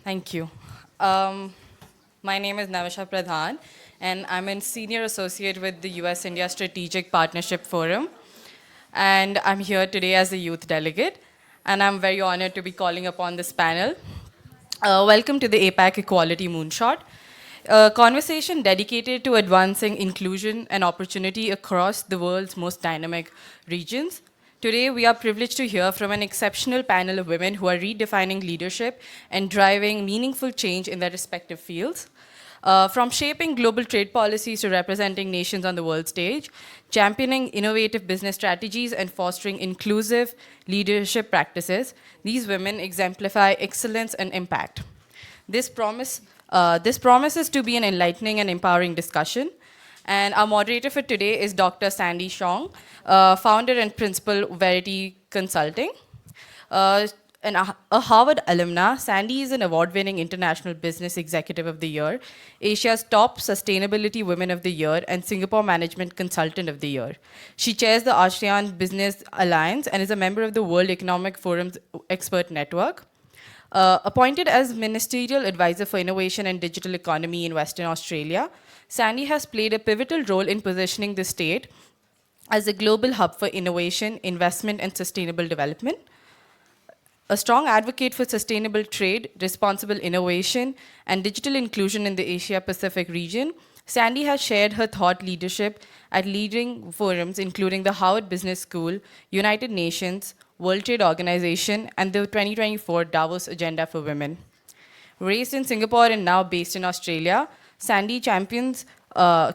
Thank you. Um, my name is Navisha Pradhan, and I'm a senior associate with the US-India Strategic Partnership Forum. And I'm here today as a youth delegate, and I'm very honored to be calling upon this panel. Welcome to the APAC Equality Moonshot, a conversation dedicated to advancing inclusion and opportunity across the world's most dynamic regions. Today, we are privileged to hear from an exceptional panel of women who are redefining leadership and driving meaningful change in their respective fields. From shaping global trade policies to representing nations on the world stage, championing innovative business strategies and fostering inclusive leadership practices, these women exemplify excellence and impact. This promises to be an enlightening and empowering discussion. And our moderator for today is Dr. Sandy Shong, founder and principal, Verity Consulting. A Harvard alumna, Sandy is an award-winning International Business Executive of the Year, Asia's top Sustainability Women of the Year, and Singapore Management Consultant of the Year. She chairs the ASEAN Business Alliance and is a member of the World Economic Forum's Expert Network. Appointed as Ministerial Advisor for Innovation and Digital Economy in Western Australia, Sandy has played a pivotal role in positioning the state as a global hub for innovation, investment, and sustainable development. A strong advocate for sustainable trade, responsible innovation, and digital inclusion in the Asia-Pacific region, Sandy has shared her thought leadership at leading forums including the Harvard Business School, United Nations, World Trade Organization, and the 2024 Davos Agenda for Women. Raised in Singapore and now based in Australia, Sandy champions for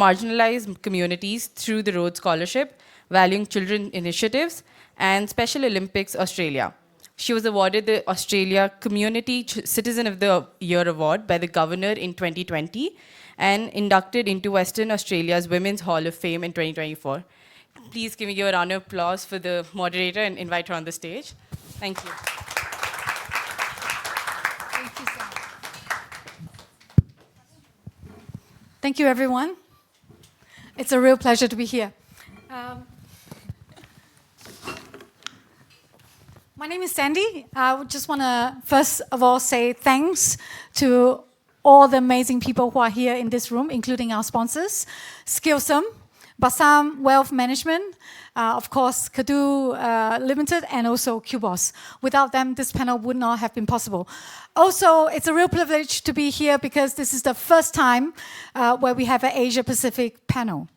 marginalized communities through the Rhodes Scholarship, valuing children initiatives, and Special Olympics Australia. She was awarded the Australia Community Citizen of the Year Award by the Governor in 2020 and inducted into Western Australia's Women's Hall of Fame in 2024. Please give me your round of applause for the moderator and invite her on the stage. Thank you. Thank you so much. Thank you, everyone. It's a real pleasure to be here. My name is Sandy. I just want to first of all say thanks to all the amazing people who are here in this room, including our sponsors, Skillsome, Basam Wealth Management, of course, Kadu Limited, and also QBOS. Without them, this panel would not have been possible. Also, it's a real privilege to be here because this is the first time where we have an Asia-Pacific panel.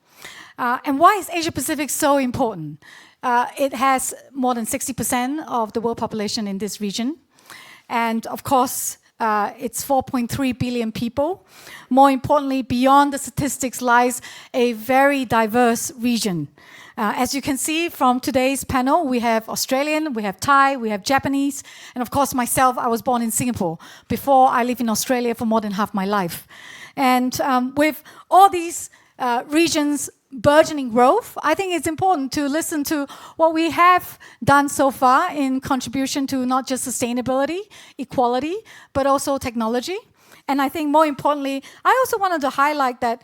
And why is Asia-Pacific so important? It has more than 60% of the world population in this region. And of course, it's 4.3 billion people. More importantly, beyond the statistics lies a very diverse region. As you can see from today's panel, we have Australian, we have Thai, we have Japanese, and of course myself, I was born in Singapore. Before, I lived in Australia for more than half my life. And with all these regions burgeoning growth, I think it's important to listen to what we have done so far in contribution to not just sustainability, equality, but also technology. And I think more importantly, I also wanted to highlight that,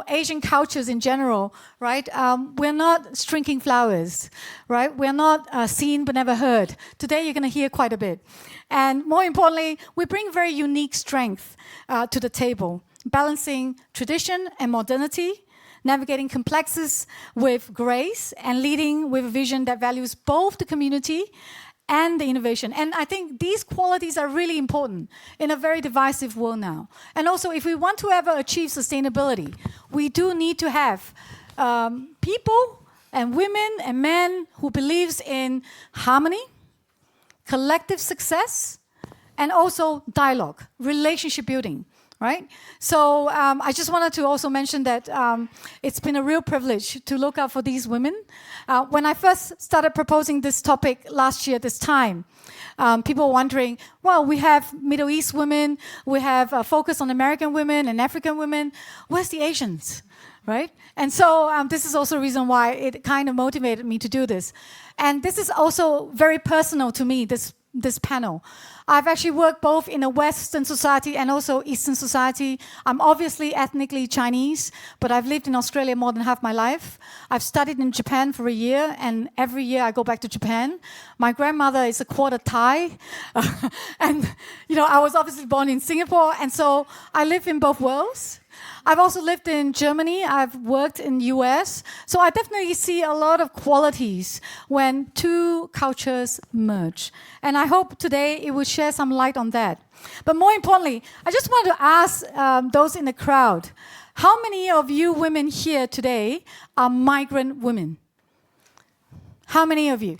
Asian cultures in general, right? We're not shrinking flowers, right? We're not seen but never heard. Today, you're going to hear quite a bit. And more importantly, we bring very unique strength to the table, balancing tradition and modernity, navigating complexes with grace, and leading with a vision that values both the community and the innovation. And I think these qualities are really important in a very divisive world now. And also, if we want to ever achieve sustainability, we do need to have people and women and men who believes in harmony, collective success, and also dialogue, relationship building. Right? So I just wanted to also mention that it's been a real privilege to look out for these women. When I first started proposing this topic last year, this time, people were wondering, well, we have Middle East women, we have a focus on American women and African women. Where's the Asians? Right? And so this is also a reason why it kind of motivated me to do this. And this is also very personal to me, this this panel. I've actually worked both in a Western society and also Eastern society. I'm obviously ethnically Chinese, but I've lived in Australia more than half my life. I've studied in Japan for a year, and every year I go back to Japan. My grandmother is a quarter Thai, and I was obviously born in Singapore, and so I live in both worlds. I've also lived in Germany, I've worked in the US, so I definitely see a lot of qualities when two cultures merge. And I hope today it will share some light on that. But more importantly, I just want to ask those in the crowd, how many of you women here today are migrant women? How many of you?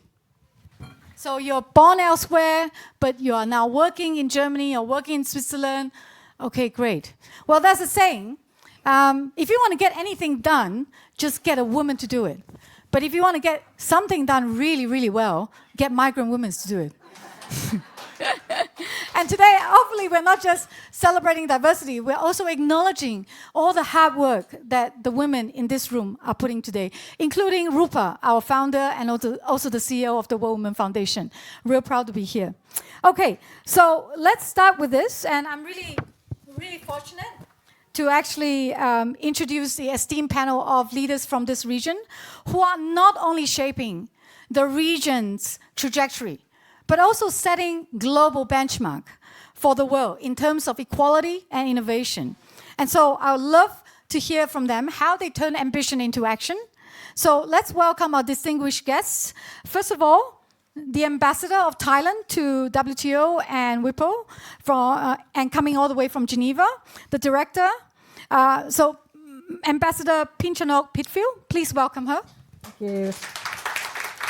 So you're born elsewhere, but you are now working in Germany or working in Switzerland. Okay, great. Well, there's a saying, if you want to get anything done, just get a woman to do it. But if you want to get something done really, really well, get migrant women to do it. And today, hopefully, we're not just celebrating diversity, we're also acknowledging all the hard work that the women in this room are putting today, including Rupa, our founder, and also the CEO of the World Woman Foundation. Real proud to be here. Okay, so let's start with this, and I'm really fortunate to actually introduce the esteemed panel of leaders from this region who are not only shaping the region's trajectory, but also setting global benchmark for the world in terms of equality and innovation. And so I would love to hear from them how they turn ambition into action. So let's welcome our distinguished guests. First of all, the ambassador of Thailand to WTO and WIPO, and coming all the way from Geneva, the director. So Ambassador Pinchanok Pitfield, please welcome her. Thank you.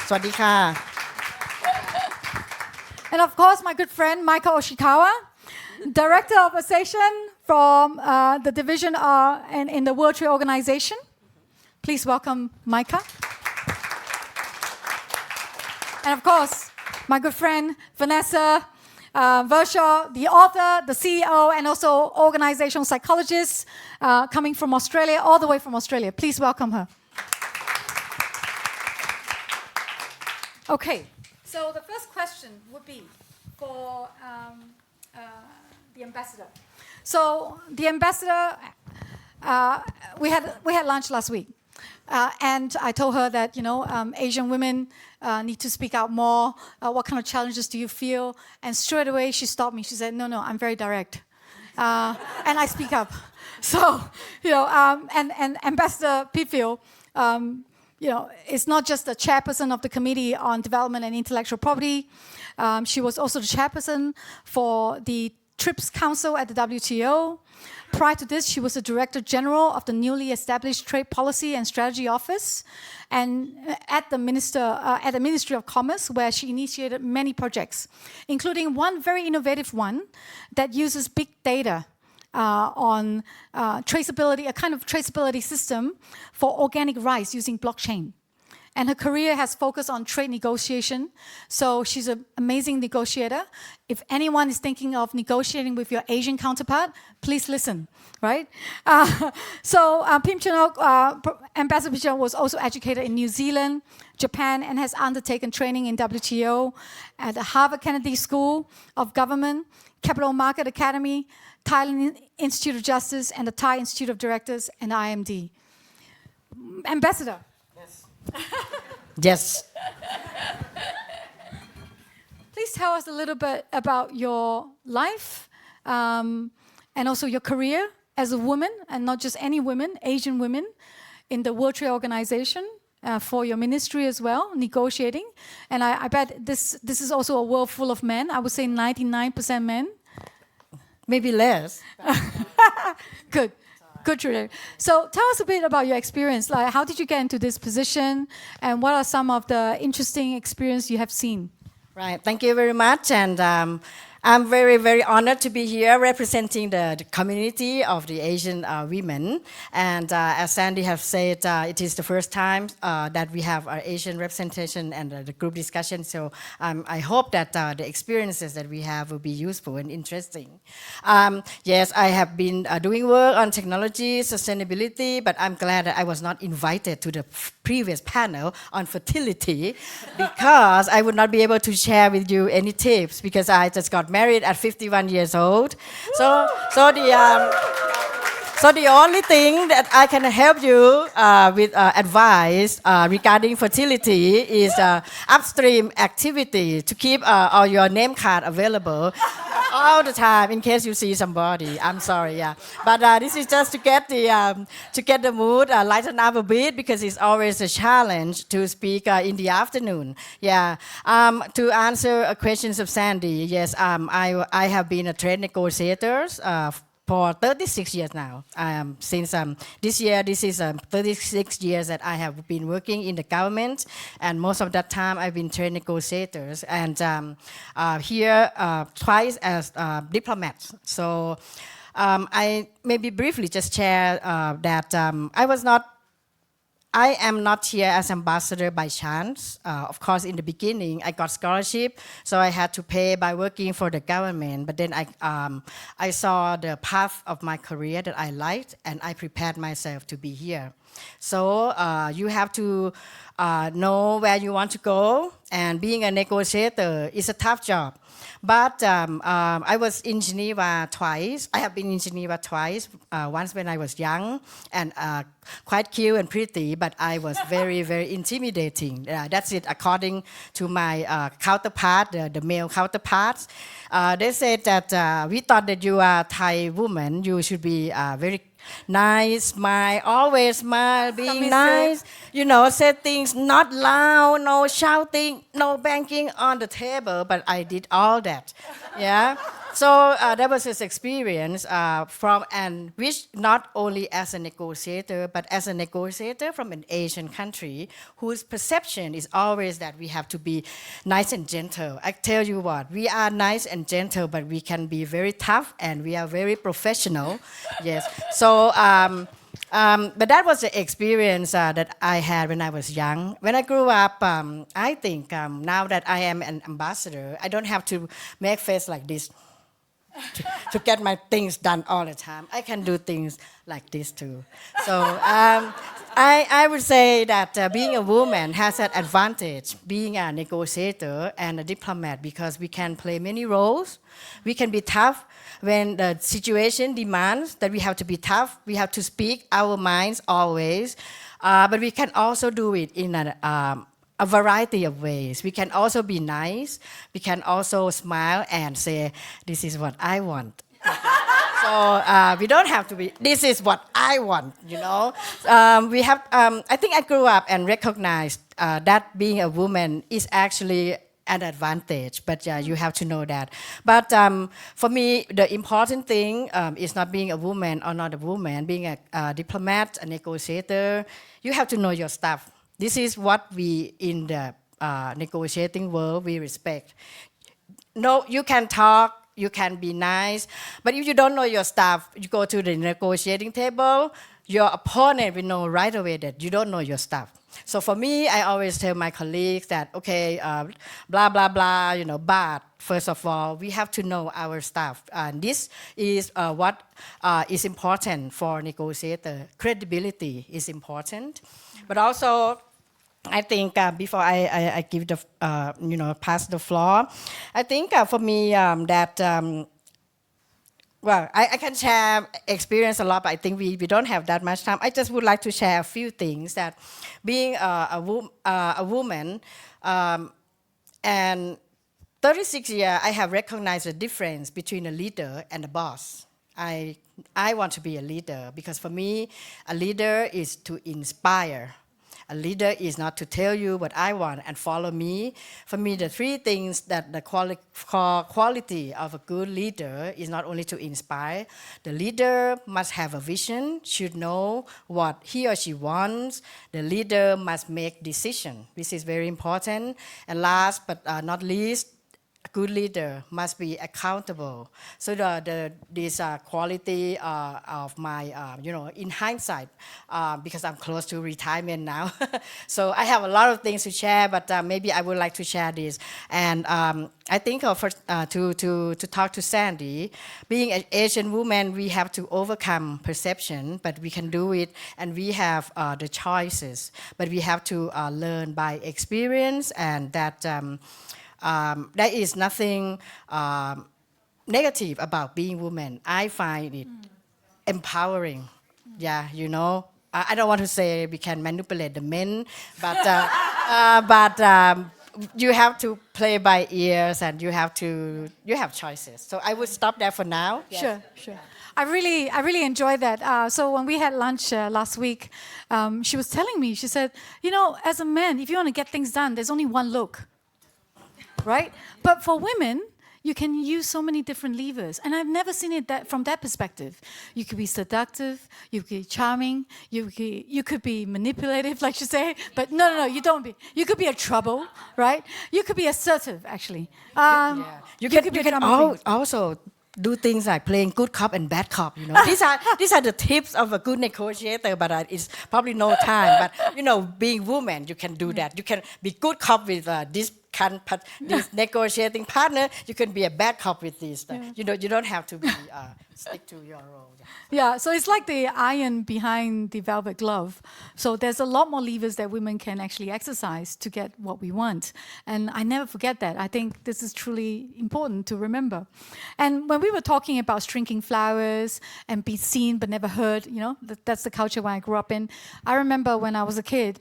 สวัสดีค่ะ And of course, my good friend Michael Oshikawa, director of association from the division in the World Trade Organization. Please welcome Micah. And of course, my good friend Vanessa Verschoor, the author, the CEO, and also organizational psychologist coming from Australia, all the way from Australia. Please welcome her. Okay, so the first question would be for the ambassador. So the ambassador, we had lunch last week. And I told her that, Asian women need to speak out more. What kind of challenges do you feel? And straight away she stopped me. She said, no, I'm very direct. And I speak up. So, and Ambassador Pitfield, is not just the chairperson of the Committee on Development and Intellectual Property. She was also the chairperson for the TRIPS Council at the WTO. Prior to this, she was the Director General of the newly established Trade Policy and Strategy Office, and at the Ministry of Commerce, where she initiated many projects, including one very innovative one that uses big data on traceability, a kind of traceability system for organic rice using blockchain. And her career has focused on trade negotiation. So she's an amazing negotiator. If anyone is thinking of negotiating with your Asian counterpart, please listen, right? Ambassador Pinchanok was also educated in New Zealand, Japan, and has undertaken training in WTO at the Harvard Kennedy School of Government, Capital Market Academy, Thailand Institute of Justice, and the Thai Institute of Directors, and IMD. Ambassador. Yes. Please tell us a little bit about your life and also your career as a woman, and not just any women, Asian women, in the World Trade Organization for your ministry as well, negotiating. And I bet this is also a world full of men. I would say 99% men. Maybe less. Good. Good, Julia. So tell us a bit about your experience. Like, how did you get into this position, and what are some of the interesting experience you have seen? Right. Thank you very much. And I'm very, very honored to be here representing the community of the Asian women. And as Sandy have said, it is the first time that we have our Asian representation and the group discussion. So I hope that the experiences that we have will be useful and interesting. Yes, I have been doing work on technology, sustainability, but I'm glad that I was not invited to the previous panel on fertility because I would not be able to share with you any tips because I just got married at 51 years old. So the only thing that I can help you with advice regarding fertility is upstream activity to keep all your name card available all the time in case you see somebody. I'm sorry, yeah. But this is just to get the mood lighten up a bit because it's always a challenge to speak in the afternoon. Yeah. To answer questions of Sandy, yes, I have been a trade negotiator for 36 years now. Since this year, this is 36 years that I have been working in the government, and most of that time I've been trade negotiators, and here twice as diplomats. So I maybe briefly just share that I am not here as ambassador by chance. Of course, in the beginning, I got scholarship, so I had to pay by working for the government. But then I saw the path of my career that I liked, and I prepared myself to be here. So you have to know where you want to go, and being a negotiator is a tough job. But I was in Geneva twice. I have been in Geneva twice. Once when I was young and quite cute and pretty, but I was very, very intimidating. That's it, according to my counterpart, the male counterparts. They said that we thought that you are a Thai woman. You should be very nice, smile, always smile, being nice, say things not loud, no shouting, no banging on the table, but I did all that, yeah. So that was his experience which not only as a negotiator, but as a negotiator from an Asian country whose perception is always that we have to be nice and gentle. I tell you what, we are nice and gentle, but we can be very tough and we are very professional. Yes. So, but that was the experience that I had when I was young. When I grew up, I think now that I am an ambassador, I don't have to make face like this to get my things done all the time. I can do things like this too. So I would say that being a woman has an advantage, being a negotiator and a diplomat, because we can play many roles. We can be tough when the situation demands that we have to be tough. We have to speak our minds always. But we can also do it in a variety of ways. We can also be nice. We can also smile and say, this is what I want. So we don't have to be, this is what I want, I think I grew up and recognized that being a woman is actually an advantage, but you have to know that. But for me, the important thing is not being a woman or not a woman, being a diplomat, a negotiator. You have to know your stuff. This is what we in the negotiating world we respect. No, you can talk, you can be nice, but if you don't know your stuff, you go to the negotiating table, your opponent will know right away that you don't know your stuff. So for me, I always tell my colleagues that, okay, blah, blah, blah, but first of all, we have to know our stuff. And this is what is important for a negotiator. Credibility is important. But also, I think before I give the, pass the floor, I think for me that, I can share experience a lot, but I think we don't have that much time. I just would like to share a few things that being a woman and 36 years, I have recognized the difference between a leader and a boss. I want to be a leader because for me, a leader is to inspire. A leader is not to tell you what I want and follow me. For me, the three things that the quality of a good leader is not only to inspire. The leader must have a vision, should know what he or she wants. The leader must make decisions. This is very important. And last but not least, a good leader must be accountable. So this quality of my, in hindsight, because I'm close to retirement now, so I have a lot of things to share, but maybe I would like to share this. And I think first, to talk to Sandy, being an Asian woman, we have to overcome perception, but we can do it, and we have the choices, but we have to learn by experience, and that there is nothing negative about being woman. I find it empowering. Yeah, I don't want to say we can manipulate the men, but you have to play by ears, and you have choices. So I would stop there for now. Yes. Sure. I really enjoyed that. So when we had lunch last week, she was telling me, she said, as a man, if you want to get things done, there's only one look, right? But for women, you can use so many different levers. And I've never seen it from that perspective. You could be seductive, you could be charming, you could be manipulative, like you say. But no, you don't be. You could be a trouble, right? You could be assertive, actually. You can also do things like playing good cop and bad cop. These are the tips of a good negotiator, but it's probably no time. But being woman, you can do that. You can be good cop with this negotiating partner. You can be a bad cop with this. You don't have to be stick to your role. Yeah, so it's like the iron behind the velvet glove. So there's a lot more levers that women can actually exercise to get what we want. And I never forget that. I think this is truly important to remember. And when we were talking about shrinking flowers and be seen but never heard, that's the culture where I grew up in. I remember when I was a kid,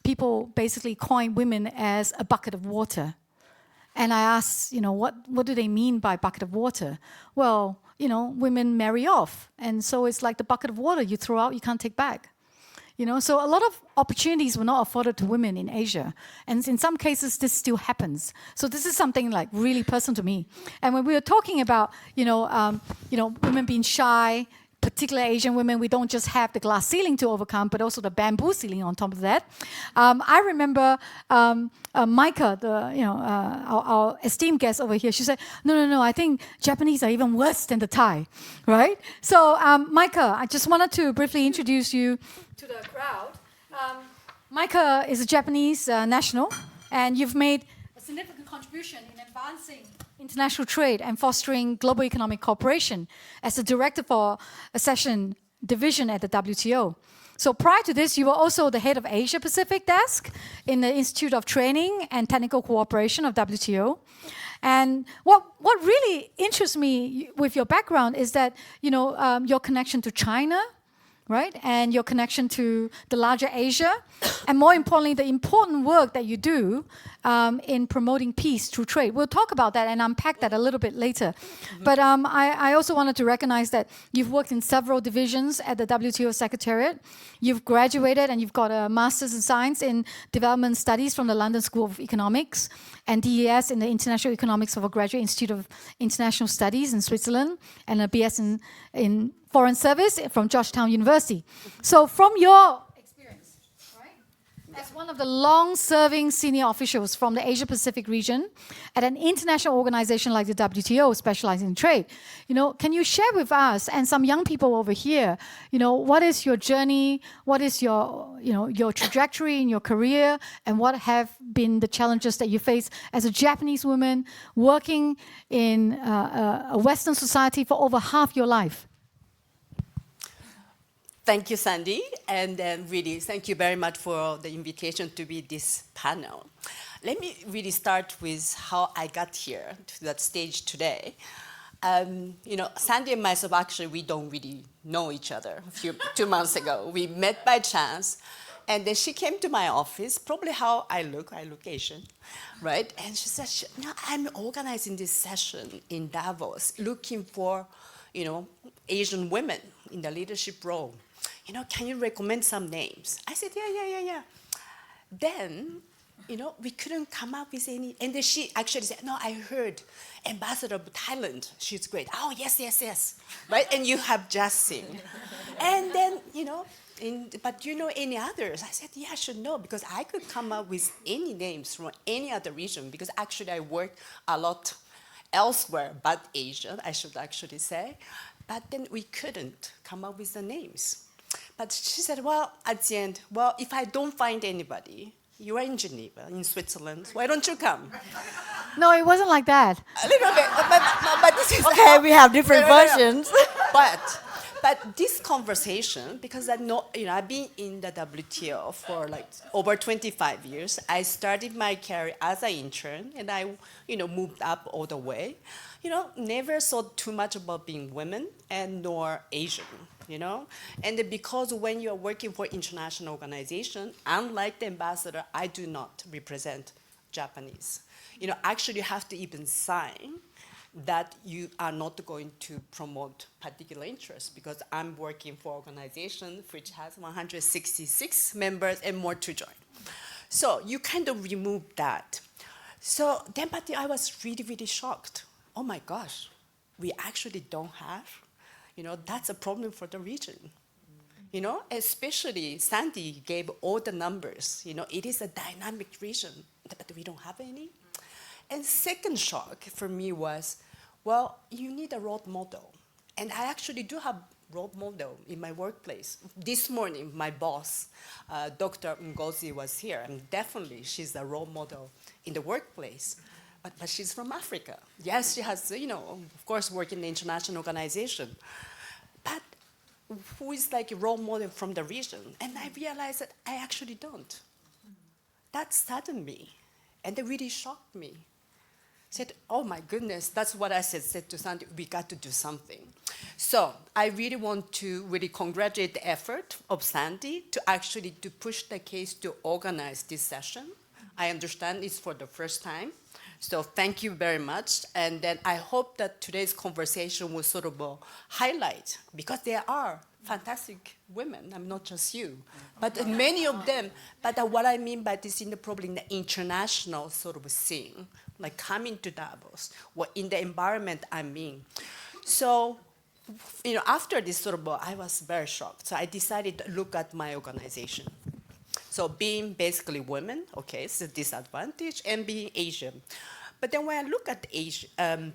people basically coined women as a bucket of water. And I asked, what do they mean by bucket of water? Well, women marry off. And so it's like the bucket of water you throw out, you can't take back. So a lot of opportunities were not afforded to women in Asia. And in some cases, this still happens. So this is something like really personal to me. And when we were talking about, women being shy, particular Asian women, we don't just have the glass ceiling to overcome, but also the bamboo ceiling on top of that. I remember Micah, our esteemed guest over here, she said, no, I think Japanese are even worse than the Thai, right? So Micah, I just wanted to briefly introduce you to the crowd. Micah is a Japanese national, and you've made a significant contribution in advancing international trade and fostering global economic cooperation as the director for a session division at the WTO. So prior to this, you were also the head of Asia Pacific desk in the Institute of Training and Technical Cooperation of WTO. And what really interests me with your background is that, your connection to China, right? And your connection to the larger Asia. And more importantly, the important work that you do in promoting peace through trade. We'll talk about that and unpack that a little bit later. But I also wanted to recognize that you've worked in several divisions at the WTO Secretariat. You've graduated and you've got a Master's in Science in Development Studies from the London School of Economics and DES in the International Economics of a Graduate Institute of International Studies in Switzerland and a BS in Foreign Service from Georgetown University. So from your experience, right, as one of the long-serving senior officials from the Asia-Pacific region at an international organization like the WTO specializing in trade, can you share with us and some young people over here, what is your journey, what is your trajectory in your career, and what have been the challenges that you face as a Japanese woman working in a Western society for over half your life? Thank you, Sandy, and really thank you very much for the invitation to be this panel. Let me really start with how I got here to that stage today. Sandy and myself, actually, we don't really know each other 2 months ago. We met by chance, and then she came to my office, probably how I look Asian, right? And she said, I'm organizing this session in Davos, looking for, Asian women in the leadership role. Can you recommend some names? I said, yeah. Then we couldn't come up with any. And then she actually said, no, I heard Ambassador of Thailand. She's great. Oh, yes, yes, yes. Right? And you have just seen. And then, but do you know any others? I said, yeah, I should know, because I could come up with any names from any other region, because actually I worked a lot elsewhere but Asia, I should actually say. But then we couldn't come up with the names. But she said, well, at the end, well, if I don't find anybody, you are in Geneva, in Switzerland. Why don't you come? No, it wasn't like that. A little bit, but this is Okay, we have different versions. But this conversation, because I've been in the WTO for like over 25 years. I started my career as an intern, and I, moved up all the way. Never thought too much about being women and nor Asian. And because when you are working for international organization, unlike the ambassador, I do not represent Japanese. Actually you have to even sign that you are not going to promote particular interests, because I'm working for an organization which has 166 members and more to join. So you kind of remove that. So then, but I was really, really shocked. Oh my gosh, we actually don't have. That's a problem for the region. Especially Sandy gave all the numbers. It is a dynamic region, but we don't have any. And second shock for me was, well, you need a role model. And I actually do have role model in my workplace. This morning, my boss, Dr. Ngozi, was here, and definitely she's a role model in the workplace. But she's from Africa. Yes, she has, of course, worked in the international organization. But who is like a role model from the region? And I realized that I actually don't. That saddened me, and it really shocked me. Said, oh my goodness, that's what I said to Sandy, we got to do something. So I really want to really congratulate the effort of Sandy to actually to push the case to organize this session. I understand it's for the first time. So thank you very much. And then I hope that today's conversation will sort of highlight, because there are fantastic women, I'm not just you, but many of them. But what I mean by this, probably in the international sort of scene, like coming to Davos, or in the environment I'm in. So, after this sort of, I was very shocked. So I decided to look at my organization. So being basically women, okay, it's a disadvantage, and being Asian. But then when I look at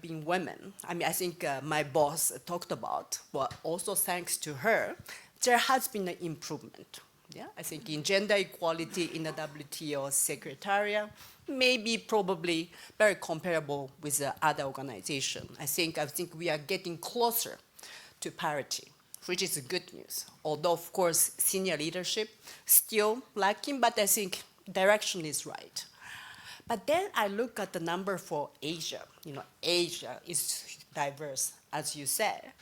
being women, I think my boss talked about, well, also thanks to her, there has been an improvement. Yeah, I think in gender equality in the WTO Secretariat, maybe probably very comparable with the other organization. I think we are getting closer to parity, which is good news. Although, of course, senior leadership still lacking, but I think direction is right. But then I look at the number for Asia. Asia is diverse, as you said.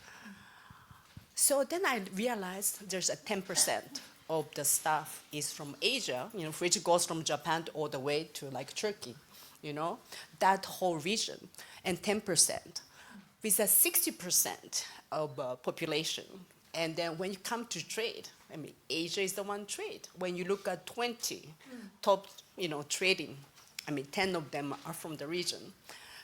So then I realized there's a 10% of the staff is from Asia, which goes from Japan all the way to like Turkey, that whole region, and 10%. With a 60% of population. And then when you come to trade, Asia is the one trade. When you look at 20 top, trading, 10 of them are from the region.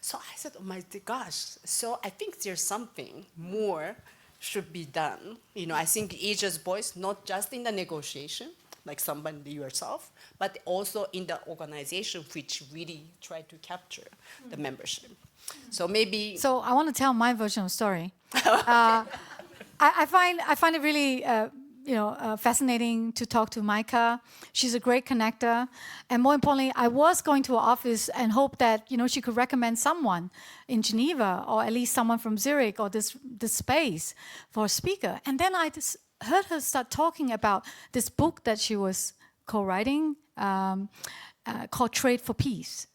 So I said, oh my gosh. So I think there's something more should be done. I think Asia's voice, not just in the negotiation, like somebody yourself, but also in the organization which really try to capture the membership. So maybe. So I want to tell my version of the story. I find it really fascinating to talk to Micah. She's a great connector, and more importantly, I was going to her office and hope that she could recommend someone in Geneva, or at least someone from Zurich or this space for a speaker. And then I just heard her start talking about this book that she was co-writing called Trade for Peace.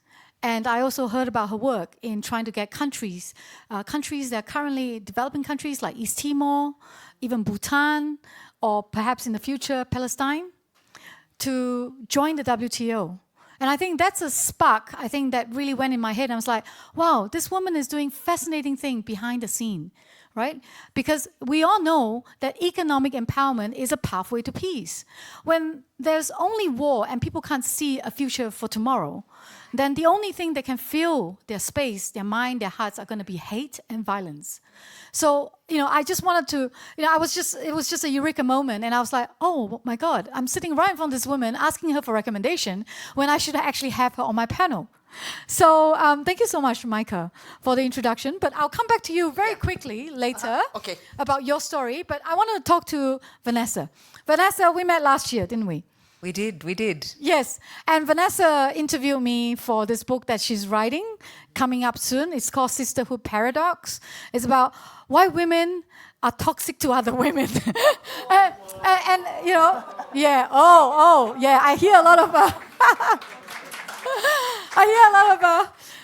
And I also heard about her work in trying to get countries that are currently developing countries like East Timor, even Bhutan, or perhaps in the future Palestine, to join the WTO. And I think that's a spark, I think, that really went in my head. I was like, wow, this woman is doing fascinating thing behind the scene, right? Because we all know that economic empowerment is a pathway to peace. When there's only war and people can't see a future for tomorrow, then the only thing that can fill their space, their mind, their hearts are going to be hate and violence. So, I just wanted to, it was just a eureka moment. And I was like, oh my God, I'm sitting right in front of this woman asking her for recommendation when I should actually have her on my panel. So thank you so much, Micah, for the introduction. But I'll come back to you very quickly later Okay. about your story. But I want to talk to Vanessa. Vanessa, we met last year, didn't we? We did. Yes, and Vanessa interviewed me for this book that she's writing, coming up soon. It's called Sisterhood Paradox. It's about why women are toxic to other women. and I hear a lot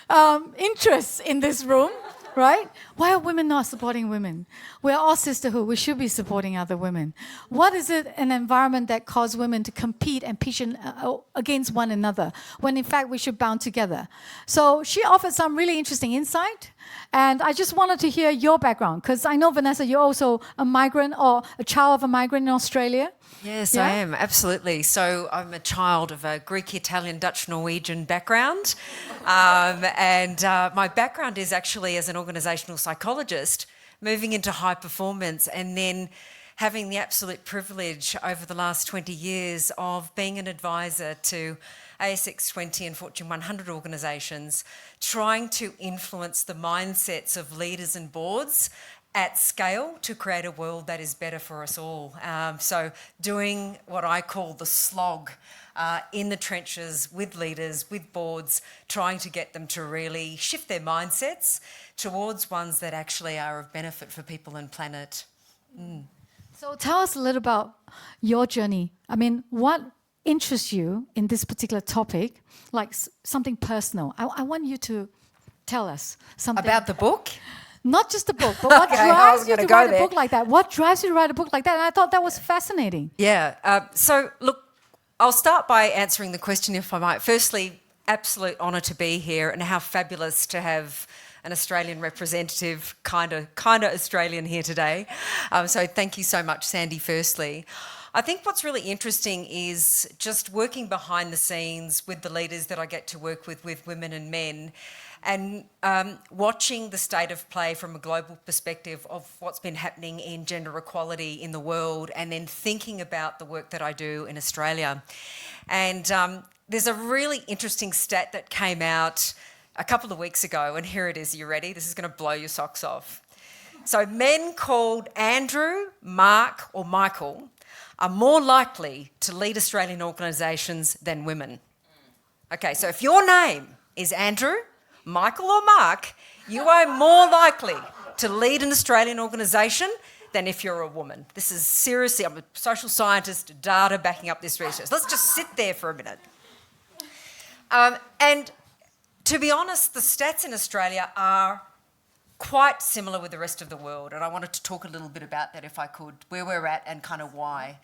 of interest in this room, right? Why are women not supporting women? We're all sisterhood. We should be supporting other women. What is it an environment that causes women to compete and pitch against one another when in fact we should band together? So she offered some really interesting insight. And I just wanted to hear your background because I know, Vanessa, you're also a migrant or a child of a migrant in Australia. Yes, Yeah? I am, absolutely. So I'm a child of a Greek, Italian, Dutch, Norwegian background. And my background is actually as an organisational psychologist, moving into high performance and then having the absolute privilege over the last 20 years of being an advisor to ASX 20 and Fortune 100 organisations, trying to influence the mindsets of leaders and boards at scale to create a world that is better for us all. So doing what I call the slog in the trenches with leaders, with boards, trying to get them to really shift their mindsets towards ones that actually are of benefit for people and planet. So tell us a little about your journey. I mean, what interests you in this particular topic, like something personal? I want you to tell us something. About the book? Not just the book, but what Okay, I drives was you gonna to go write a there. book like that? What drives you to write a book like that? And I thought that was fascinating. Yeah. So, look, I'll start by answering the question, if I might. Firstly, absolute honour to be here and how fabulous to have an Australian representative, kind of Australian here today. So thank you so much, Sandy, firstly. I think what's really interesting is just working behind the scenes with the leaders that I get to work with women and men, and watching the state of play from a global perspective of what's been happening in gender equality in the world, and then thinking about the work that I do in Australia. And there's a really interesting stat that came out a couple of weeks ago, and here it is. Are you ready? This is going to blow your socks off. So men called Andrew, Mark or Michael are more likely to lead Australian organisations than women. Okay, so if your name is Andrew, Michael or Mark, you are more likely to lead an Australian organisation than if you're a woman. This is seriously, I'm a social scientist, data backing up this research. Let's just sit there for a minute. And to be honest, the stats in Australia are quite similar with the rest of the world, and I wanted to talk a little bit about that if I could, where we're at and kind of why.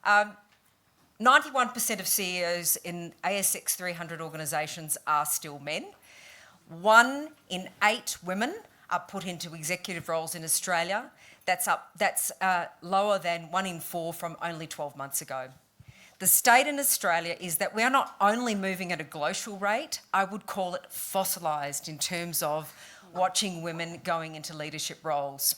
91% of CEOs in ASX 300 organisations are still men. 1 in 8 women are put into executive roles in Australia. That's lower than 1 in 4 from only 12 months ago. The state in Australia is that we are not only moving at a glacial rate, I would call it fossilised in terms of watching women going into leadership roles.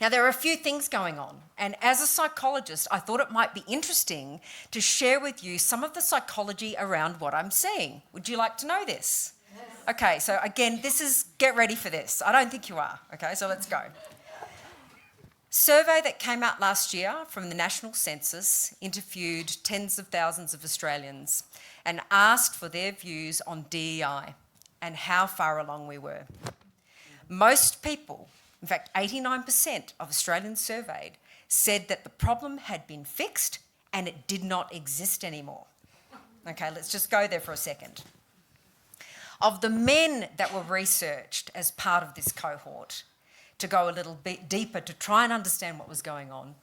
Now, there are a few things going on, and as a psychologist, I thought it might be interesting to share with you some of the psychology around what I'm seeing. Would you like to know this? Yes. Okay, so again, get ready for this. I don't think you are. Okay, so let's go. Survey that came out last year from the National Census interviewed tens of thousands of Australians and asked for their views on DEI and how far along we were. Most people, in fact 89% of Australians surveyed, said that the problem had been fixed and it did not exist anymore. Okay, let's just go there for a second. Of the men that were researched as part of this cohort, to go a little bit deeper to try and understand what was going on,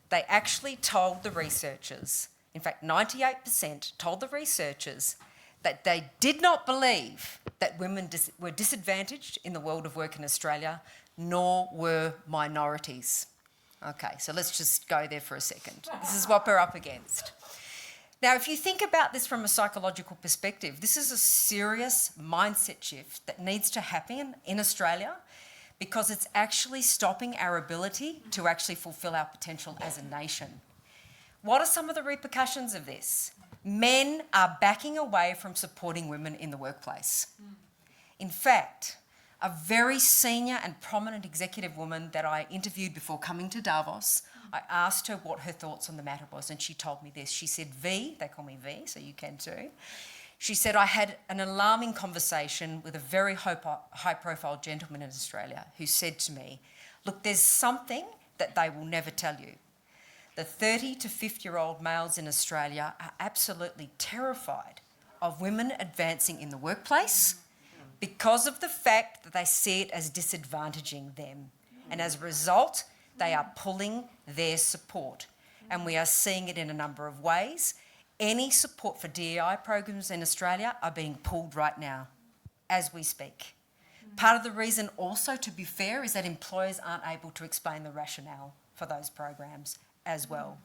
they actually told the researchers, in fact 98% told the researchers, that they did not believe that women were disadvantaged in the world of work in Australia, nor were minorities. Okay, so let's just go there for a second. This is what we're up against. Now, if you think about this from a psychological perspective, this is a serious mindset shift that needs to happen in Australia because it's actually stopping our ability to actually fulfil our potential as a nation. What are some of the repercussions of this? Men are backing away from supporting women in the workplace. In fact, a very senior and prominent executive woman that I interviewed before coming to Davos, I asked her what her thoughts on the matter was, and she told me this. She said, V, they call me V, so you can too. She said, I had an alarming conversation with a very high-profile gentleman in Australia who said to me, look, there's something that they will never tell you. The 30 to 50-year-old males in Australia are absolutely terrified of women advancing in the workplace because of the fact that they see it as disadvantaging them. And as a result, they are pulling their support. And we are seeing it in a number of ways. Any support for DEI programs in Australia are being pulled right now, as we speak. Part of the reason also, to be fair, is that employers aren't able to explain the rationale for those programs as well.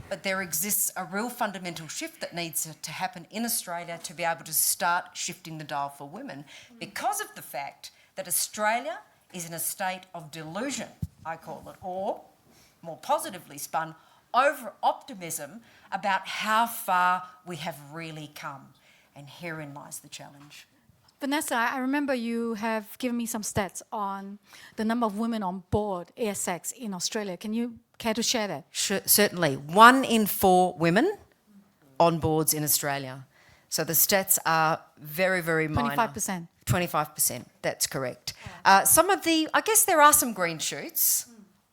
But there exists a real fundamental shift that needs to happen in Australia to be able to start shifting the dial for women because of the fact that Australia is in a state of delusion, I call it, or more positively spun, over-optimism about how far we have really come. And herein lies the challenge. Vanessa, I remember you have given me some stats on the number of women on board ASX in Australia. Can you care to share that? Sure, certainly. 1 in 4 women on boards in Australia. So the stats are very, very minor. 25%. 25%, that's correct. I guess there are some green shoots.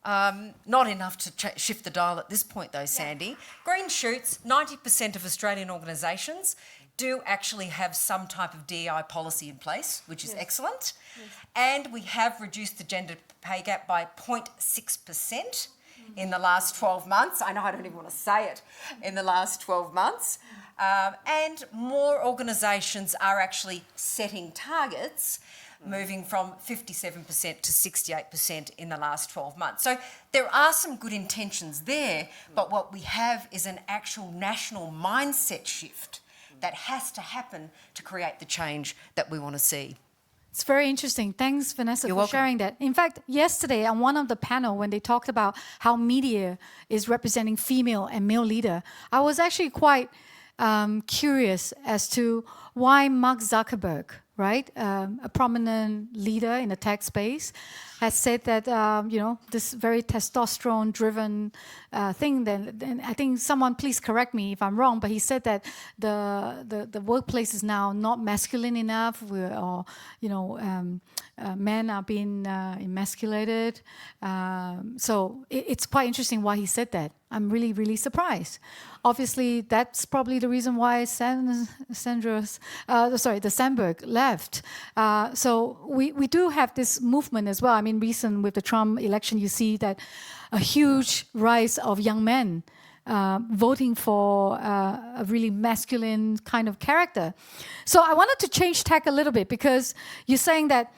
Not enough to shift the dial at this point though, Sandy. Green shoots, 90% of Australian organisations do actually have some type of DEI policy in place, which is excellent. Yes. And we have reduced the gender pay gap by 0.6% in the last 12 months. I know I don't even want to say it, in the last 12 months. And more organisations are actually setting targets, moving from 57% to 68% in the last 12 months. So there are some good intentions there, but what we have is an actual national mindset shift that has to happen to create the change that we want to see. It's very interesting. Thanks, Vanessa, You're for welcome. sharing that. In fact, yesterday on one of the panel, when they talked about how media is representing female and male leader, I was actually quite curious as to why Mark Zuckerberg, right, a prominent leader in the tech space, has said that, this very testosterone-driven thing, then I think someone, please correct me if I'm wrong, but he said that the workplace is now not masculine enough, men are being emasculated. So it's quite interesting why he said that. I'm really, really surprised. Obviously, that's probably the reason why the Sandberg left. So we do have this movement as well. I mean, recent with the Trump election, you see that a huge rise of young men voting for a really masculine kind of character. So I wanted to change tack a little bit because you're saying that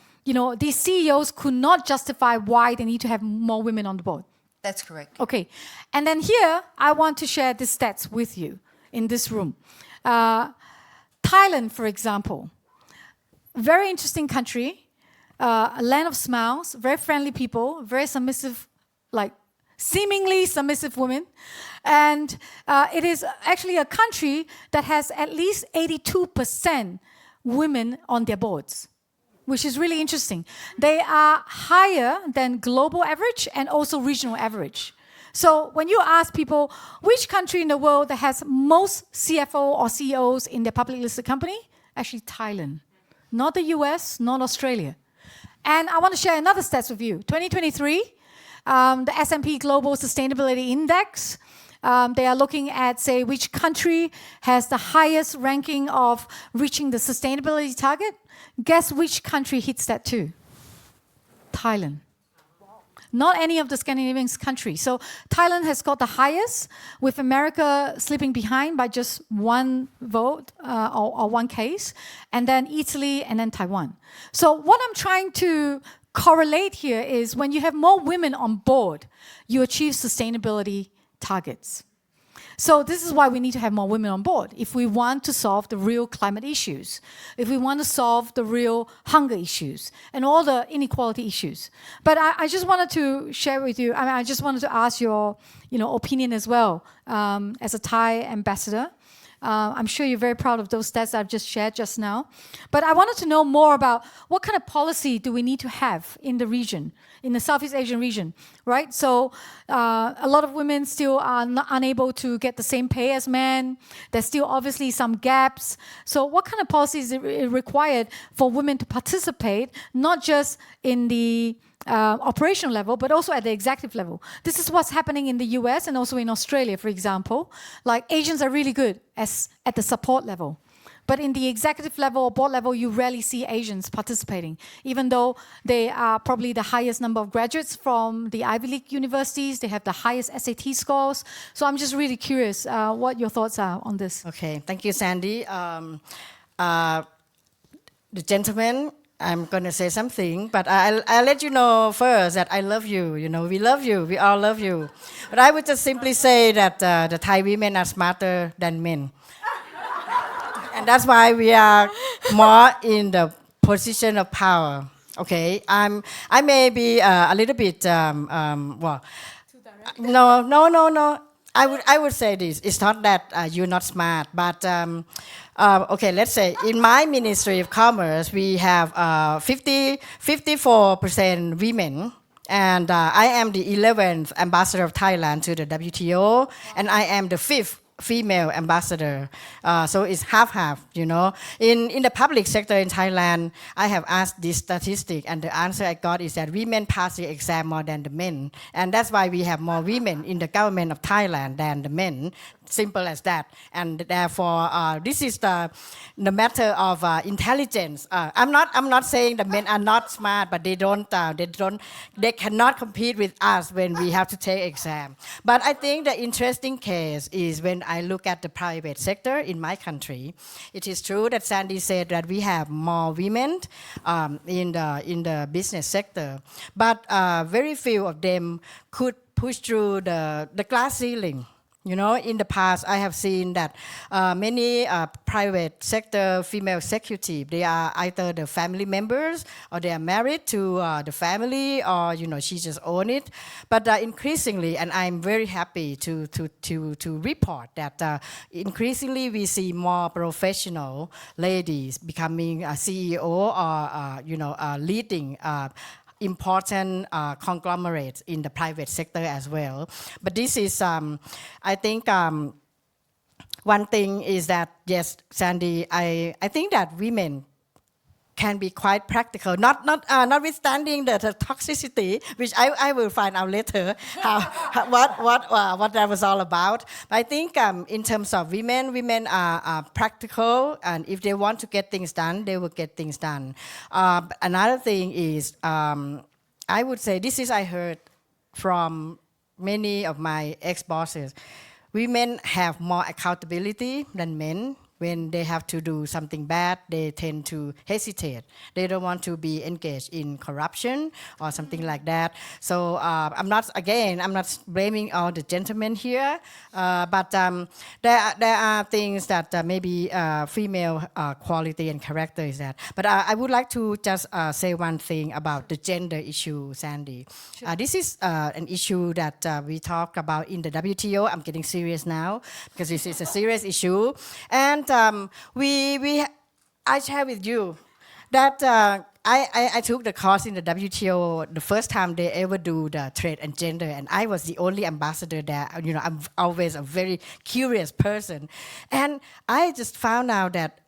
these CEOs could not justify why they need to have more women on the board. That's correct. Okay. And then here, I want to share these stats with you in this room. Thailand, for example, very interesting country, a land of smiles, very friendly people, very submissive, seemingly submissive women. And it is actually a country that has at least 82% women on their boards, which is really interesting. They are higher than global average and also regional average. So when you ask people, which country in the world that has most CFO or CEOs in their public listed company? Actually, Thailand. Not the US, not Australia. And I want to share another stats with you. 2023, the S&P Global Sustainability Index, they are looking at, say, which country has the highest ranking of reaching the sustainability target. Guess which country hits that too? Thailand. not any of the Scandinavian countries. So Thailand has got the highest, with America slipping behind by just one vote or one case, and then Italy, and then Taiwan. So what I'm trying to correlate here is when you have more women on board, you achieve sustainability targets. So this is why we need to have more women on board if we want to solve the real climate issues, if we want to solve the real hunger issues and all the inequality issues. But I just wanted to share with you, I just wanted to ask your opinion as well as a Thai ambassador. I'm sure you're very proud of those stats I've just shared just now. But I wanted to know more about what kind of policy do we need to have in the region, in the Southeast Asian region, right? So a lot of women still are unable to get the same pay as men. There's still obviously some gaps. So what kind of policies is required for women to participate, not just in the operational level, but also at the executive level? This is what's happening in the US and also in Australia, for example. Like Asians are really good at the support level. But in the executive level or board level, you rarely see Asians participating, even though they are probably the highest number of graduates from the Ivy League universities. They have the highest SAT scores. So I'm just really curious what your thoughts are on this. Okay, thank you, Sandy. The gentleman, I'm going to say something, but I'll let you know first that I love you. We love you. We all love you. But I would just simply say that the Thai women are smarter than men. And that's why we are more in the position of power. Okay, I may be a little bit well. No. I would say this. It's not that you're not smart, but okay. Let's say in my Ministry of Commerce we have 54% women. And I am the 11th ambassador of Thailand to the WTO, and I am the 5th female ambassador. So it's half-half, In the public sector in Thailand, I have asked this statistic, and the answer I got is that women pass the exam more than the men. And that's why we have more women in the government of Thailand than the men. Simple as that. And therefore, this is the matter of intelligence. I'm not saying the men are not smart, but they cannot compete with us when we have to take exam. But I think the interesting case is when I look at the private sector in my country. It is true that Sandy said that we have more women in the business sector, but very few of them could push through the glass ceiling. In the past, I have seen that many private sector female executives, they are either the family members or they are married to the family, or she just own it. But increasingly, and I'm very happy to report that increasingly we see more professional ladies becoming a CEO or leading important conglomerates in the private sector as well. But this is, I think, one thing is that, yes, Sandy, I think that women can be quite practical, notwithstanding the toxicity, which I will find out later what that was all about. But I think in terms of women are practical, and if they want to get things done, they will get things done. Another thing is, I would say I heard from many of my ex-bosses. Women have more accountability than men. When they have to do something bad, they tend to hesitate. They don't want to be engaged in corruption or something like that. So I'm not blaming all the gentlemen here, but there are things that maybe female quality and character is that. But I would like to just say one thing about the gender issue, Sandy. Sure. This is an issue that we talk about in the WTO. I'm getting serious now because this is a serious issue. And I share with you that I took the course in the WTO the first time they ever do the trade and gender, and I was the only ambassador there. I'm always a very curious person, and I just found out that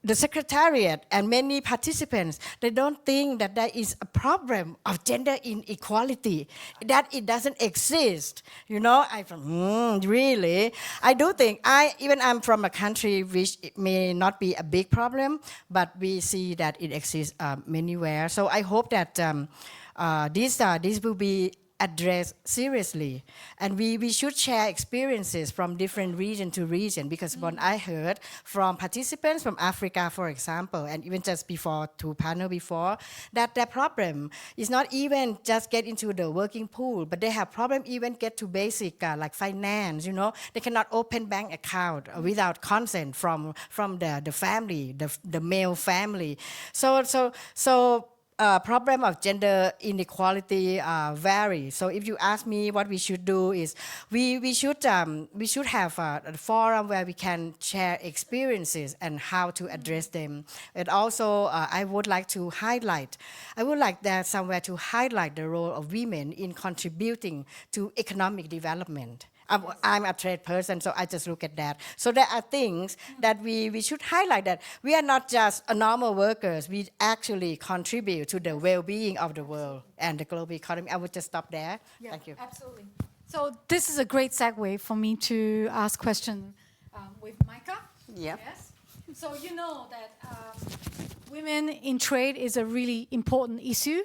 the secretariat and many participants, they don't think that there is a problem of gender inequality, that it doesn't exist. Really? I do think, I'm from a country which it may not be a big problem, but we see that it exists many where. So I hope that These will be addressed seriously, and we should share experiences from different region to region, because what I heard from participants from Africa, for example, and even just before to panel before, that their problem is not even just get into the working pool, but they have problem even get to basic like finance. They cannot open bank account without consent from the family, the male family. So problem of gender inequality vary. So if you ask me what we should do is we should have a forum where we can share experiences and how to address them. And also I would like there somewhere to highlight the role of women in contributing to economic development. I'm a trade person, so I just look at that. So there are things that we should highlight, that we are not just normal workers. We actually contribute to the well-being of the world and the global economy. I would just stop there. Yeah, Thank you. absolutely. So this is a great segue for me to ask question with Micah. Yeah. Yes. So you know that women in trade is a really important issue.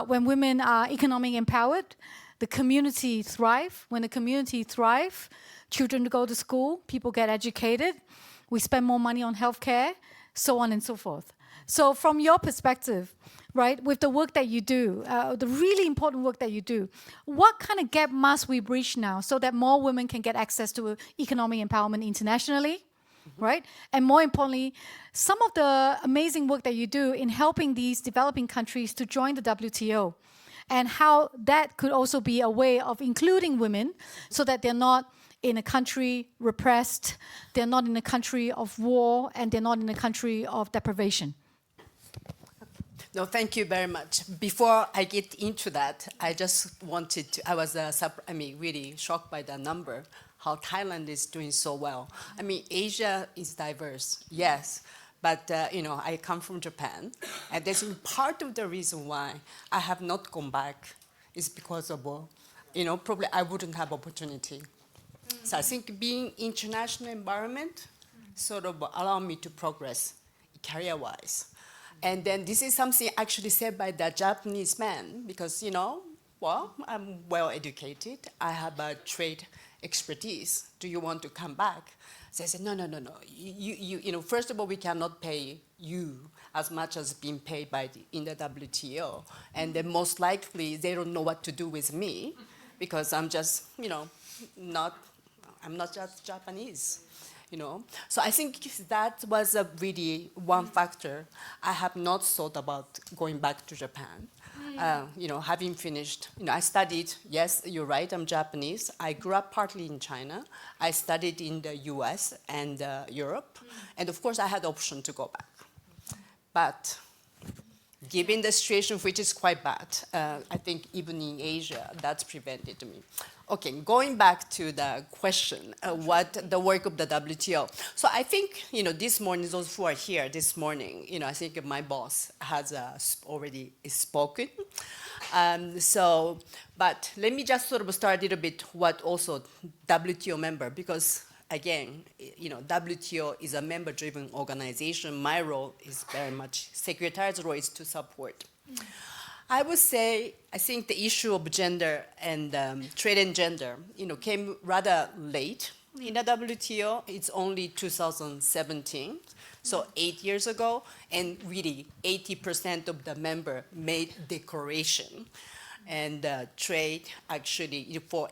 When women are economically empowered, the community thrive. When the community thrive, children go to school, people get educated, we spend more money on healthcare, so on and so forth. So from your perspective, right, with the work that you do, the really important work that you do, what kind of gap must we bridge now so that more women can get access to economic empowerment internationally, right? And more importantly, some of the amazing work that you do in helping these developing countries to join the WTO, and how that could also be a way of including women so that they're not in a country repressed, they're not in a country of war, and they're not in a country of deprivation. No, thank you very much. Before I get into that, I just wanted to, I was really shocked by the number, how Thailand is doing so well. Asia is diverse, yes. But, I come from Japan, and this is part of the reason why I have not gone back is because of, probably I wouldn't have opportunity. So I think being international environment sort of allow me to progress career-wise. And then this is something actually said by the Japanese man, because, I'm well-educated, I have a trade expertise. Do you want to come back? So I said, no. First of all, we cannot pay you as much as being paid in the WTO. And then most likely, they don't know what to do with me because I'm just, I'm not just Japanese, So I think that was a really one factor. I have not thought about going back to Japan. Having finished, I studied, yes, you're right, I'm Japanese. I grew up partly in China. I studied in the US and Europe. And of course, I had the option to go back. But given the situation, which is quite bad, I think even in Asia, that's prevented me. Okay, going back to the question, what the work of the WTO. So I think, this morning, those who are here this morning, I think my boss has already spoken. But let me just sort of start a little bit what also WTO member, because again, WTO is a member-driven organization. My role is very much, Secretariat's role is to support. I would say, I think the issue of gender and trade and gender, came rather late in the WTO. It's only 2017, so 8 years ago, and really 80% of the member made declaration. And trade, actually, for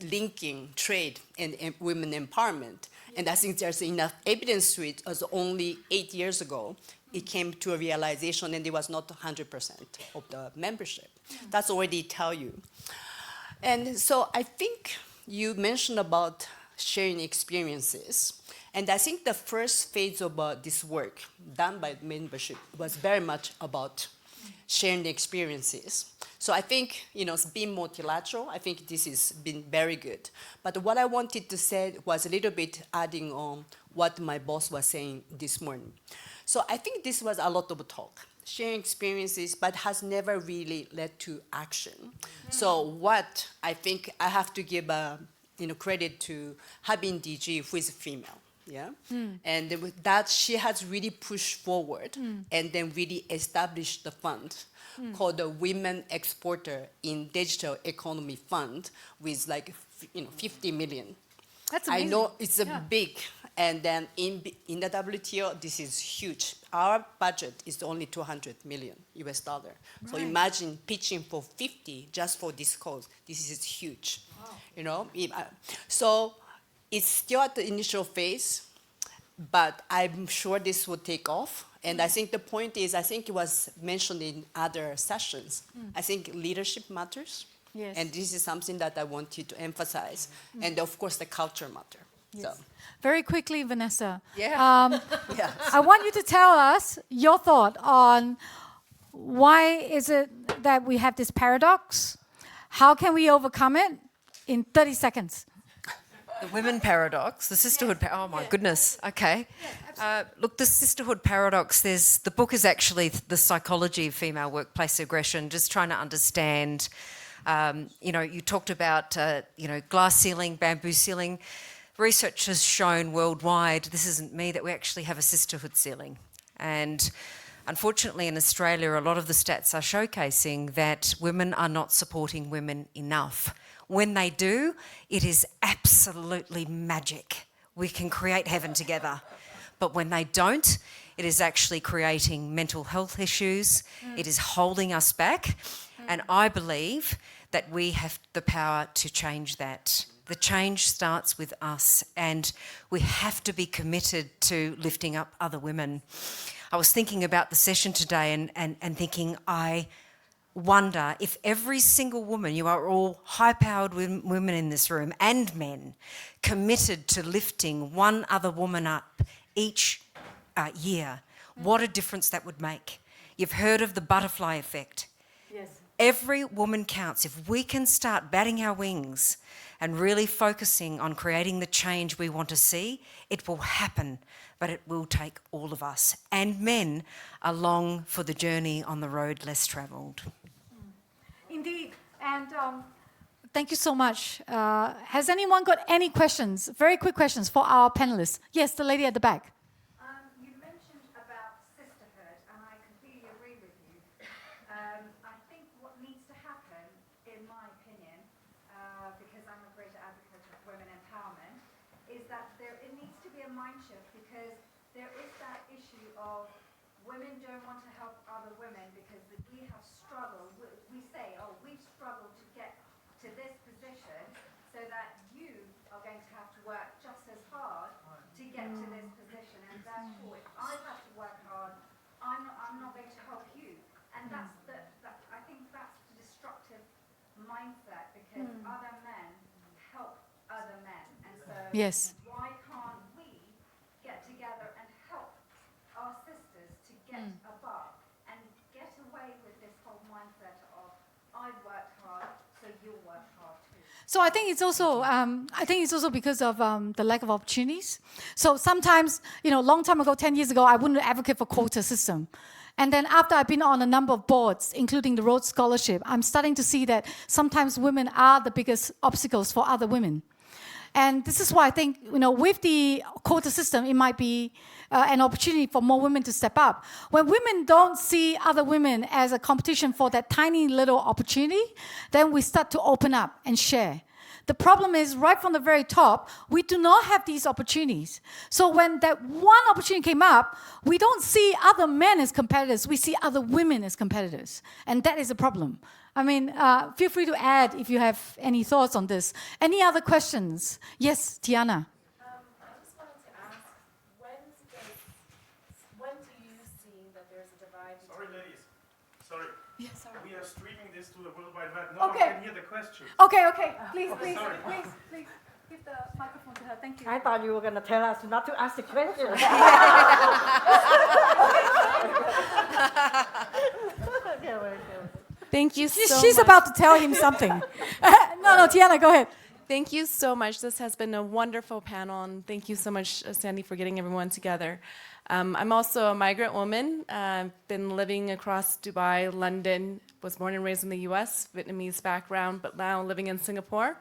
linking trade and women empowerment. And I think there's enough evidence to it, as only 8 years ago, it came to a realization, and it was not 100% of the membership. That's already tell you. And so I think you mentioned about sharing experiences. And I think the first phase of this work done by membership was very much about sharing the experiences. So I think, being multilateral, I think this has been very good. But what I wanted to say was a little bit adding on what my boss was saying this morning. So I think this was a lot of talk, sharing experiences, but has never really led to action. So what I think I have to give credit to having DG, who is female. Yeah. And then with that, she has really pushed forward and then really established the fund called the Women Exporter in Digital Economy Fund with like, 50 million. That's I amazing. know it's a big, and then in the WTO, this is huge. Our budget is only 200 million US dollar. So Right. imagine pitching for 50 just for this cause. This is huge, So it's still at the initial phase, but I'm sure this will take off. And I think the point is, I think it was mentioned in other sessions. I think leadership matters. Yes. And this is something that I want you to emphasize. And of course, the culture matter. So, Very quickly, Vanessa. yeah. I want you to tell us your thought on why is it that we have this paradox? How can we overcome it in 30 seconds? The women paradox, the sisterhood. Oh my goodness. Okay. Look, the sisterhood paradox. The book is actually the psychology of female workplace aggression. Just trying to understand. You talked about glass ceiling, bamboo ceiling. Research has shown worldwide, this isn't me, that we actually have a sisterhood ceiling. And unfortunately in Australia, a lot of the stats are showcasing that women are not supporting women enough. When they do, it is absolutely magic. We can create heaven together. But when they don't, it is actually creating mental health issues. It is holding us back. And I believe that we have the power to change that. The change starts with us, and we have to be committed to lifting up other women. I was thinking about the session today and thinking, I wonder if every single woman, you are all high-powered women in this room and men, committed to lifting one other woman up each year, what a difference that would make. You've heard of the butterfly effect. Yes. Every woman counts. If we can start batting our wings and really focusing on creating the change we want to see, it will happen, but it will take all of us and men along for the journey on the road less travelled. Indeed. And thank you so much. Has anyone got any questions? Very quick questions for our panelists. Yes, the lady at the back. You mentioned about sisterhood, and I completely agree with you. I think what needs to happen, in my opinion, because I'm a great advocate of women empowerment, is that it needs to be a mind shift, because there is that issue of women don't want to help other women because we have struggled. We say, oh, we've struggled to get to this position, so that you are going to have to work just as hard to get to this position, and therefore if I have to work hard, I'm not going to help you. And I think that's the destructive mindset, because other men help other men, and so Yes. why can't we get together and help our sisters to get above and get away with this whole mindset of I've worked hard, so you'll work hard too. So I think it's also because of the lack of opportunities. So sometimes, long time ago, 10 years ago, I wouldn't advocate for quota system. And then after I've been on a number of boards, including the Rhodes Scholarship, I'm starting to see that sometimes women are the biggest obstacles for other women. And this is why I think, with the quota system, it might be an opportunity for more women to step up. When women don't see other women as a competition for that tiny little opportunity, then we start to open up and share. The problem is, right from the very top, we do not have these opportunities. So when that one opportunity came up, we don't see other men as competitors, we see other women as competitors. And that is a problem. I mean, feel free to add if you have any thoughts on this. Any other questions? Yes, Tiana. I just wanted to ask, when do you see that there's a divide? Sorry, ladies. Sorry. Yes, sorry. We are streaming this to the World Wide Web. No Okay. one can hear the question. Okay. Please, Sorry. please. Give the microphone to her. Thank you. I thought you were going to tell us not to ask the question. Thank you so She's much. about to tell him something. No, Tiana, go ahead. Thank you so much. This has been a wonderful panel, and thank you so much, Sandy, for getting everyone together. I'm also a migrant woman. I've been living across Dubai, London, was born and raised in the US, Vietnamese background, but now living in Singapore.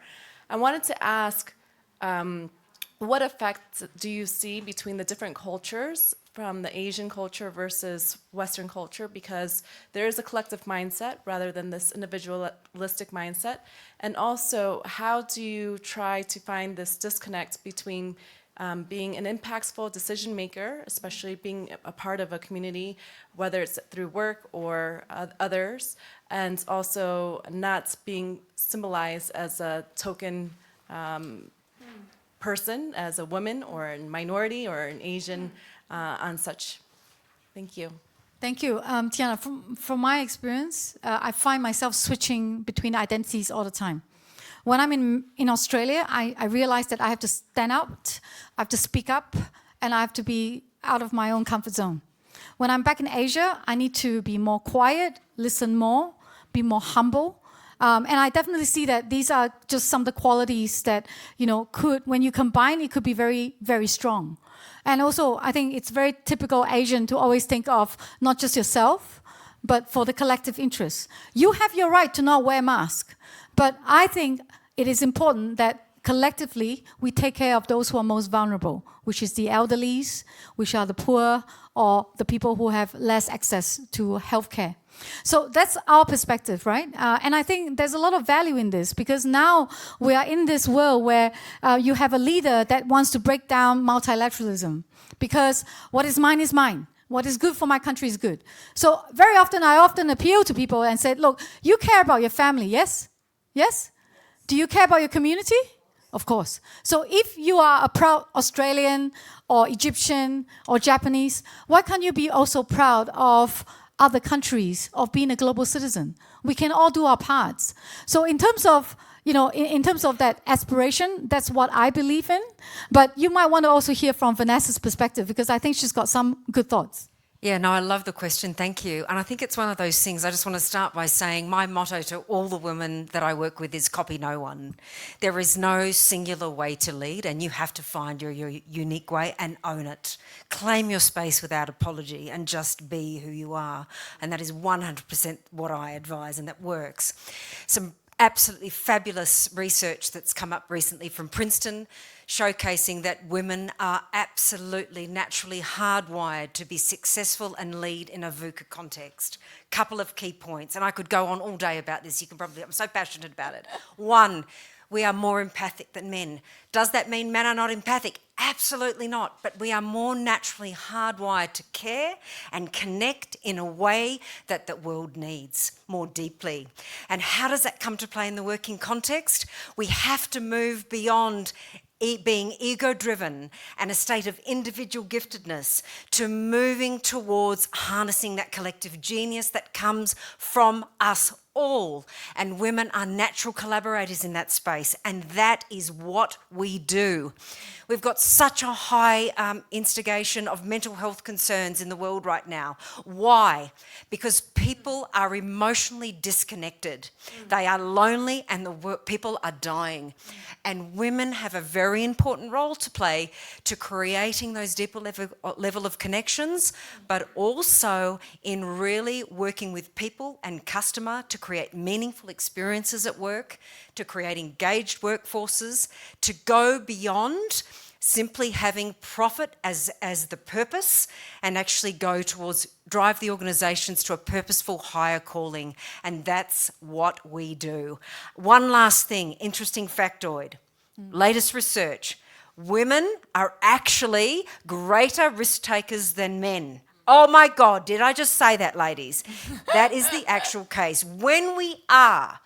I wanted to ask, what effect do you see between the different cultures from the Asian culture versus Western culture? Because there is a collective mindset rather than this individualistic mindset. And also, how do you try to find this disconnect between being an impactful decision maker, especially being a part of a community, whether it's through work or others, and also not being symbolized as a token person, as a woman or a minority or an Asian on such. Thank you. Thank you. Tiana, from my experience, I find myself switching between identities all the time. When I'm in Australia, I realize that I have to stand out, I have to speak up, and I have to be out of my own comfort zone. When I'm back in Asia, I need to be more quiet, listen more, be more humble. And I definitely see that these are just some of the qualities that, when you combine, it could be very, very strong. And also, I think it's very typical Asian to always think of not just yourself, but for the collective interest. You have your right to not wear a mask, but I think it is important that collectively we take care of those who are most vulnerable, which is the elderlies, which are the poor, or the people who have less access to healthcare. So that's our perspective, right? And I think there's a lot of value in this because now we are in this world where you have a leader that wants to break down multilateralism because what is mine is mine. What is good for my country is good. So very often, I often appeal to people and say, look, you care about your family, yes? Yes? Do you care about your community? Of course. So if you are a proud Australian or Egyptian or Japanese, why can't you be also proud of other countries, of being a global citizen? We can all do our parts. So in terms of, in terms of that aspiration, that's what I believe in. But you might want to also hear from Vanessa's perspective because I think she's got some good thoughts. Yeah, no, I love the question. Thank you. And I think it's one of those things. I just want to start by saying my motto to all the women that I work with is copy no one. There is no singular way to lead and you have to find your unique way and own it. Claim your space without apology and just be who you are. And that is 100% what I advise and that works. Some absolutely fabulous research that's come up recently from Princeton showcasing that women are absolutely naturally hardwired to be successful and lead in a VUCA context. Couple of key points, and I could go on all day about this. I'm so passionate about it. One, we are more empathic than men. Does that mean men are not empathic? Absolutely not. But we are more naturally hardwired to care and connect in a way that the world needs more deeply. And how does that come to play in the working context? We have to move beyond being ego-driven and a state of individual giftedness to moving towards harnessing that collective genius that comes from us all. And women are natural collaborators in that space, and that is what we do. We've got such a high instigation of mental health concerns in the world right now. Why? Because people are emotionally disconnected. They are lonely and people are dying. And women have a very important role to play to creating those deeper level of connections, but also in really working with people and customer to create meaningful experiences at work, to create engaged workforces, to go beyond simply having profit as the purpose and actually go towards drive the organisations to a purposeful higher calling. And that's what we do. One last thing, interesting factoid. Latest research. Women are actually greater risk takers than men. Oh my God, did I just say that, ladies? That is the actual case. When we are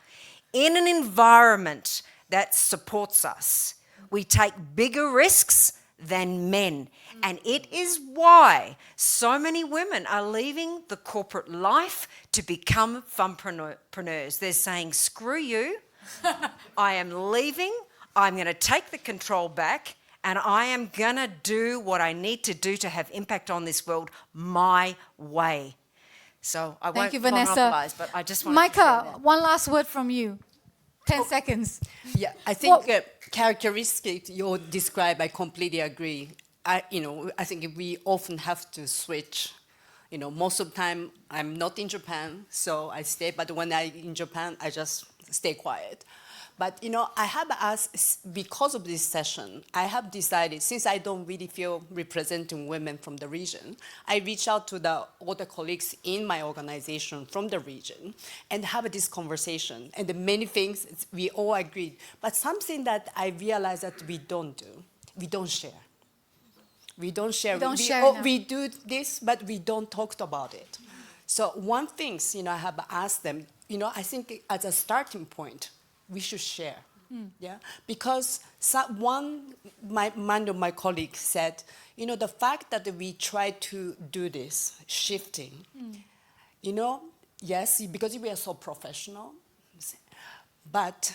in an environment that supports us, we take bigger risks than men. And it is why so many women are leaving the corporate life to become fumpreneurs. They're saying, screw you, I am leaving, I'm going to take the control back, and I am going to do what I need to do to have impact on this world my way. So I won't monopolise, but I just want to share Micah, that. one last word from you. 10 seconds. Yeah, I think characteristics you describe, I completely agree. I think we often have to switch. Most of the time I'm not in Japan, so I stay. But when I'm in Japan, I just stay quiet. But I have asked, because of this session, I have decided, since I don't really feel representing women from the region, I reach out to the other colleagues in my organization from the region and have this conversation. And the many things we all agreed. But something that I realized that we don't do, we don't share. We don't share. We do this, but we don't talk about it. So one thing, I have asked them, I think as a starting point, we should share. Yeah, because one of my colleagues said, the fact that we try to do this shifting, yes, because we are so professional, but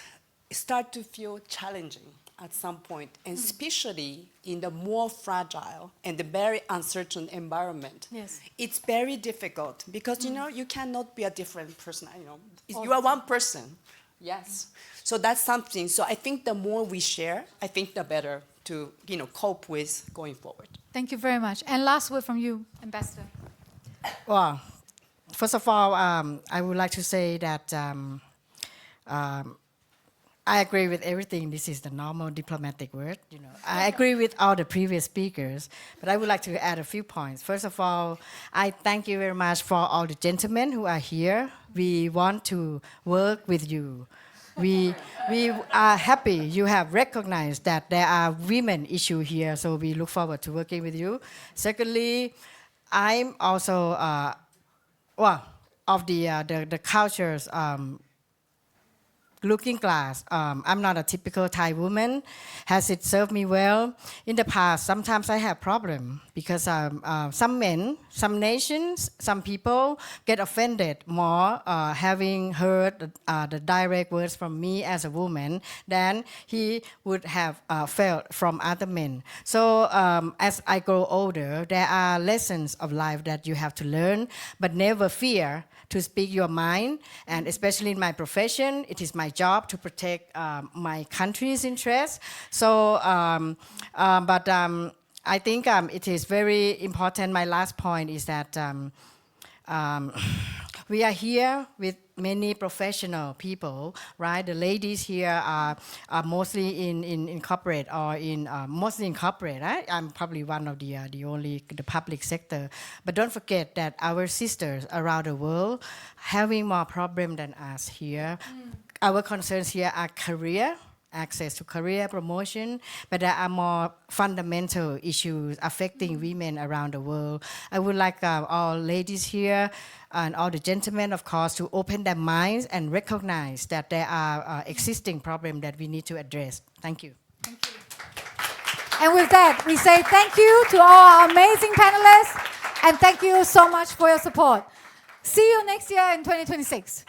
start to feel challenging at some point, and especially in the more fragile and the very uncertain environment. Yes. It's very difficult because, you cannot be a different person. You are one person. Yes. So that's something. So I think the more we share, I think the better to, cope with going forward. Thank you very much. And last word from you, Ambassador. Well, first of all, I would like to say that I agree with everything. This is the normal diplomatic word. I agree with all the previous speakers, but I would like to add a few points. First of all, I thank you very much for all the gentlemen who are here. We want to work with you. We are happy you have recognized that there are women issues here, so we look forward to working with you. Secondly, I'm also of the cultures. Looking glass. I'm not a typical Thai woman. Has it served me well? In the past, sometimes I have problem because some men, some nations, some people get offended more having heard the direct words from me as a woman than he would have felt from other men. So as I grow older, there are lessons of life that you have to learn, but never fear to speak your mind, and especially in my profession, it is my job to protect my country's interests. So, I think it is very important. My last point is that we are here with many professional people, right? The ladies here are mostly in corporate or mostly in corporate, right? I'm probably one of the public sector. But don't forget that our sisters around the world having more problem than us here. Our concerns here are career, access to career promotion, but there are more fundamental issues affecting women around the world. I would like all ladies here and all the gentlemen, of course, to open their minds and recognize that there are existing problems that we need to address. Thank you. Thank you. And with that, we say thank you to all our amazing panelists, and thank you so much for your support. See you next year in 2026.